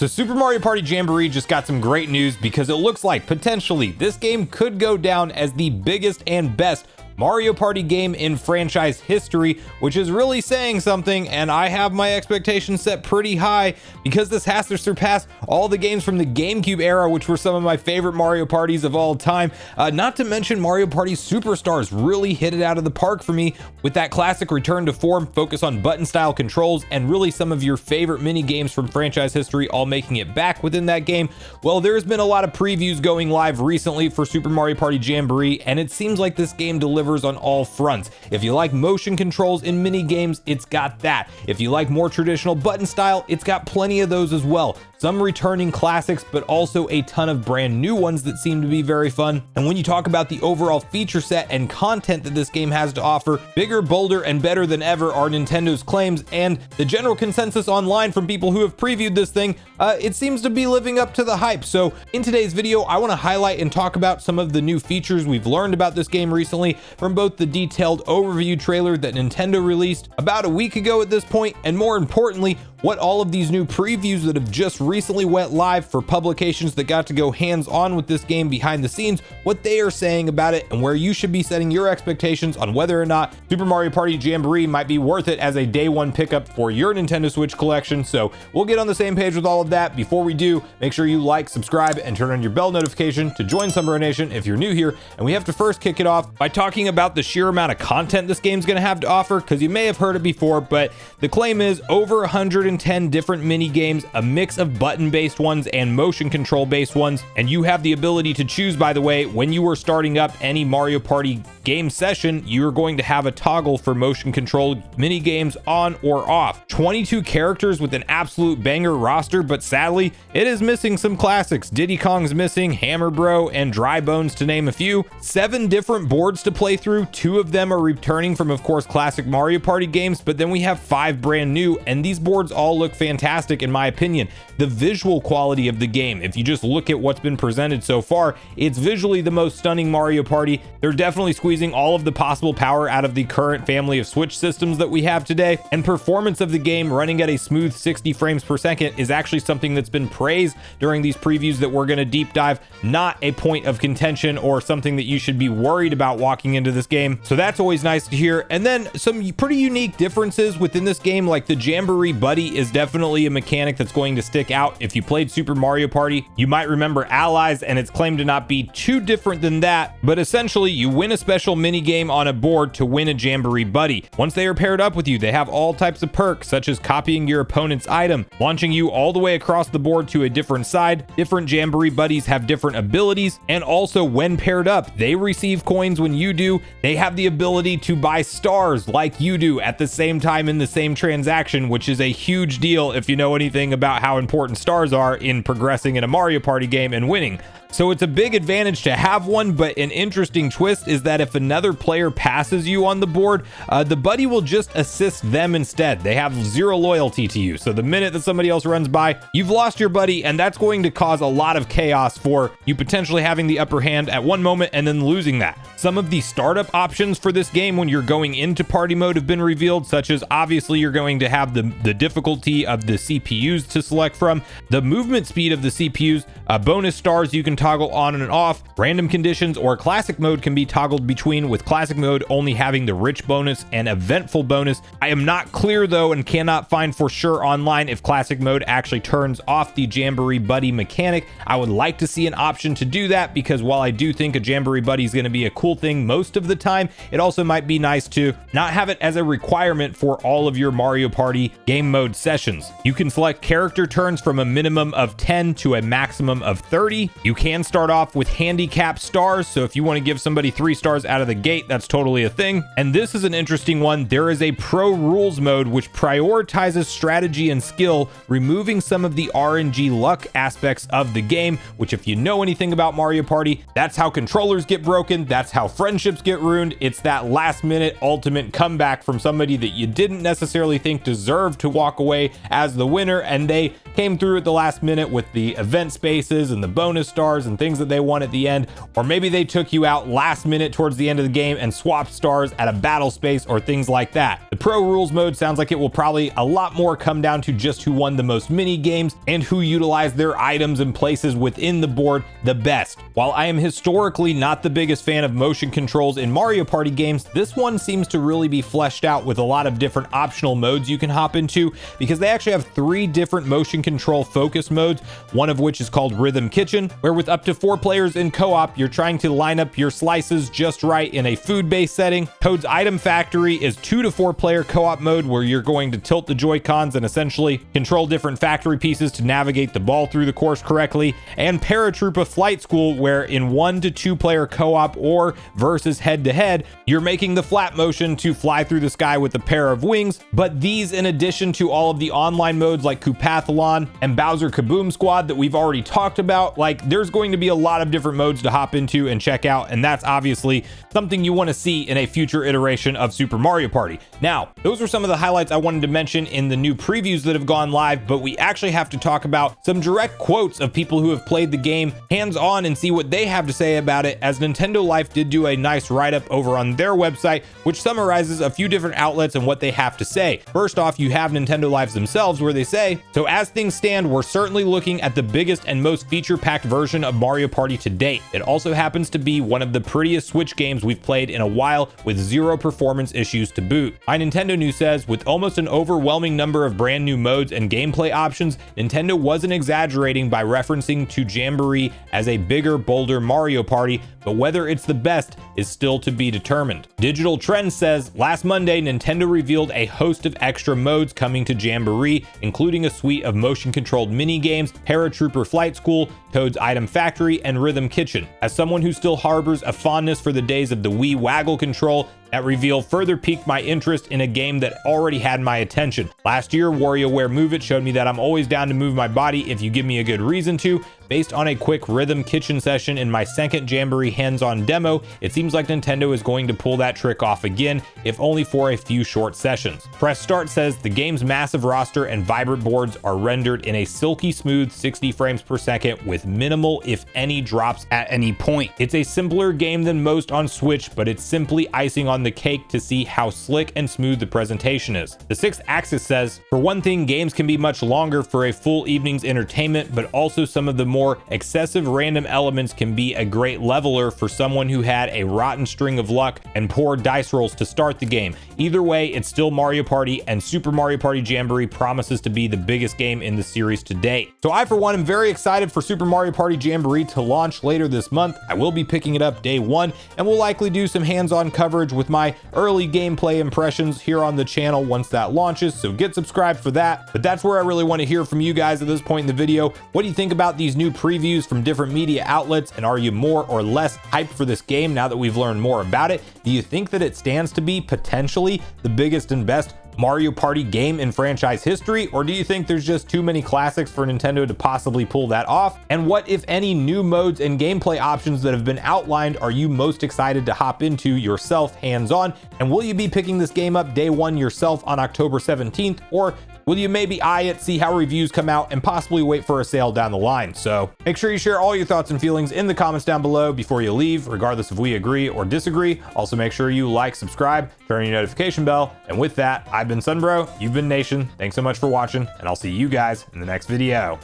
So Super Mario Party Jamboree just got some great news because it looks like potentially this game could go down as the biggest and best Mario Party game in franchise history, which is really saying something, and I have my expectations set pretty high because this has to surpass all the games from the GameCube era, which were some of my favorite Mario parties of all time. Not to mention Mario Party Superstars really hit it out of the park for me with that classic return to form, focus on button style controls, and really some of your favorite mini games from franchise history all making it back within that game. Well, there's been a lot of previews going live recently for Super Mario Party Jamboree, and it seems like this game delivers on all fronts. If you like motion controls in mini games, it's got that. If you like more traditional button style, it's got plenty of those as well. Some returning classics, but also a ton of brand new ones that seem to be very fun. And when you talk about the overall feature set and content that this game has to offer, bigger, bolder, and better than ever are Nintendo's claims, and the general consensus online from people who have previewed this thing, it seems to be living up to the hype. So in today's video, I want to highlight and talk about some of the new features we've learned about this game recently from both the detailed overview trailer that Nintendo released about a week ago at this point, and more importantly, what all of these new previews that have just recently went live for publications that got to go hands-on with this game behind the scenes, what they are saying about it, and where you should be setting your expectations on whether or not Super Mario Party Jamboree might be worth it as a day one pickup for your Nintendo Switch collection. So we'll get on the same page with all of that. Before we do, make sure you like, subscribe, and turn on your bell notification to join Sunbro Nation if you're new here. And we have to first kick it off by talking about the sheer amount of content this game's going to have to offer, because you may have heard it before, but the claim is over 110 different mini games, a mix of button-based ones and motion control-based ones, and you have the ability to choose, by the way, when you are starting up any Mario Party game session, you're going to have a toggle for motion control mini games on or off. 22 characters with an absolute banger roster, but sadly, it is missing some classics. Diddy Kong's missing, Hammer Bro, and Dry Bones to name a few. 7 different boards to play through. 2 of them are returning from, of course, classic Mario Party games, but then we have 5 brand new, and these boards all look fantastic in my opinion. The visual quality of the game, if you just look at what's been presented so far, it's visually the most stunning Mario Party. They're definitely squeezing all of the possible power out of the current family of Switch systems that we have today, and performance of the game running at a smooth 60 frames per second is actually something that's been praised during these previews that we're going to deep dive, not a point of contention or something that you should be worried about walking into this game. So that's always nice to hear. And then some pretty unique differences within this game, like the Jamboree Buddy is definitely a mechanic that's going to stick out. If you played Super Mario Party, you might remember Allies, and it's claimed to not be too different than that, but essentially you win a special mini game on a board to win a Jamboree Buddy. Once they are paired up with you, they have all types of perks, such as copying your opponent's item, launching you all the way across the board to a different side. Different Jamboree Buddies have different abilities, and also when paired up, they receive coins when you do. They have the ability to buy stars like you do at the same time in the same transaction, which is a huge deal if you know anything about how important stars are in progressing in a Mario Party game and winning. So it's a big advantage to have one, but an interesting twist is that if another player passes you on the board, the buddy will just assist them instead. They have 0 loyalty to you. So the minute that somebody else runs by, you've lost your buddy, and that's going to cause a lot of chaos for you potentially having the upper hand at one moment and then losing that. Some of the startup options for this game when you're going into party mode have been revealed, such as obviously you're going to have the difficulty of the CPUs to select from, the movement speed of the CPUs, bonus stars you can toggle on and off, random conditions, or classic mode can be toggled between, with classic mode only having the rich bonus and eventful bonus. I am not clear though, and cannot find for sure online if classic mode actually turns off the Jamboree Buddy mechanic. I would like to see an option to do that, because while I do think a Jamboree Buddy is going to be a cool thing most of the time, it also might be nice to not have it as a requirement for all of your Mario Party game mode sessions. You can select character turns from a minimum of 10 to a maximum of 30. You can start off with handicap stars, so if you want to give somebody 3 stars out of the gate, that's totally a thing. And this is an interesting one. There is a pro rules mode which prioritizes strategy and skill, removing some of the RNG luck aspects of the game, which if you know anything about Mario Party, that's how controllers get broken, that's how friendships get ruined. It's that last minute ultimate comeback from somebody that you didn't necessarily think deserved to walk away as the winner, and they came through at the last minute with the event spaces and the bonus stars and things that they won at the end. Or maybe they took you out last minute towards the end of the game and swapped stars at a battle space or things like that. The Pro Rules mode sounds like it will probably a lot more come down to just who won the most mini games and who utilized their items and places within the board the best. While I am historically not the biggest fan of motion controls in Mario Party games, this one seems to really be fleshed out with a lot of different optional modes you can hop into, because they actually have 3 different motion control focus modes, one of which is called Rhythm Kitchen, where with up to 4 players in co-op, you're trying to line up your slices just right in a food-based setting. Toad's Item Factory is 2 to 4 player co-op mode, where you're going to tilt the Joy-Cons and essentially control different factory pieces to navigate the ball through the course correctly. And Paratroopa Flight School, where in 1 to 2 player co-op or versus head-to-head, you're making the flat motion to fly through the sky with a pair of wings. But these, in addition to all of the online modes like Koopathlon and Bowser Kaboom Squad that we've already talked about, like, there's going to be a lot of different modes to hop into and check out, and that's obviously something you want to see in a future iteration of Super Mario Party. Now, those were some of the highlights I wanted to mention in the new previews that have gone live, but we actually have to talk about some direct quotes of people who have played the game hands-on and see what they have to say about it, as Nintendo Life did do a nice write-up over on their website, which summarizes a few different outlets and what they have to say. First off, you have Nintendo Lives themselves, where they say, "So as things stand, we're certainly looking at the biggest and most feature-packed version of Mario Party to date. It also happens to be one of the prettiest Switch games we've played in a while, with 0 performance issues to boot." My Nintendo News says, "With almost an overwhelming number of brand new modes and gameplay options, Nintendo wasn't exaggerating by referencing to Jamboree as a bigger, bolder Mario Party, but whether it's the best is still to be determined." Digital Trends says, "Last Monday, Nintendo revealed a host of extra modes coming to Jamboree, including a suite of motion-controlled mini-games, Paratrooper Flight School, Toad's Item Factory, and Rhythm Kitchen. As someone who still harbors a fondness for the days of the Wii Waggle control, that reveal further piqued my interest in a game that already had my attention. Last year, WarioWare Move It showed me that I'm always down to move my body if you give me a good reason to. Based on a quick Rhythm Kitchen session in my second Jamboree hands-on demo, it seems like Nintendo is going to pull that trick off again, if only for a few short sessions." Press Start says, "The game's massive roster and vibrant boards are rendered in a silky smooth 60 frames per second with minimal, if any, drops at any point. It's a simpler game than most on Switch, but it's simply icing on the cake to see how slick and smooth the presentation is." The Sixth Axis says, "For one thing, games can be much longer for a full evening's entertainment, but also some of the more excessive random elements can be a great leveler for someone who had a rotten string of luck and poor dice rolls to start the game. Either way, it's still Mario Party, and Super Mario Party Jamboree promises to be the biggest game in the series to date." So I, for one, am very excited for Super Mario Party Jamboree to launch later this month. I will be picking it up day one, and we'll likely do some hands-on coverage with my early gameplay impressions here on the channel once that launches, so get subscribed for that. But that's where I really want to hear from you guys at this point in the video. What do you think about these new previews from different media outlets, and are you more or less hyped for this game now that we've learned more about it? Do you think that it stands to be potentially the biggest and best Mario Party game in franchise history, or do you think there's just too many classics for Nintendo to possibly pull that off? And what, if any, new modes and gameplay options that have been outlined are you most excited to hop into yourself hands-on? And will you be picking this game up day one yourself on October 17th, or will you maybe eye it, see how reviews come out, and possibly wait for a sale down the line? So make sure you share all your thoughts and feelings in the comments down below before you leave, regardless if we agree or disagree. Also, make sure you like, subscribe, turn on your notification bell. And with that, I've been Sunbro, you've been Nation. Thanks so much for watching, and I'll see you guys in the next video.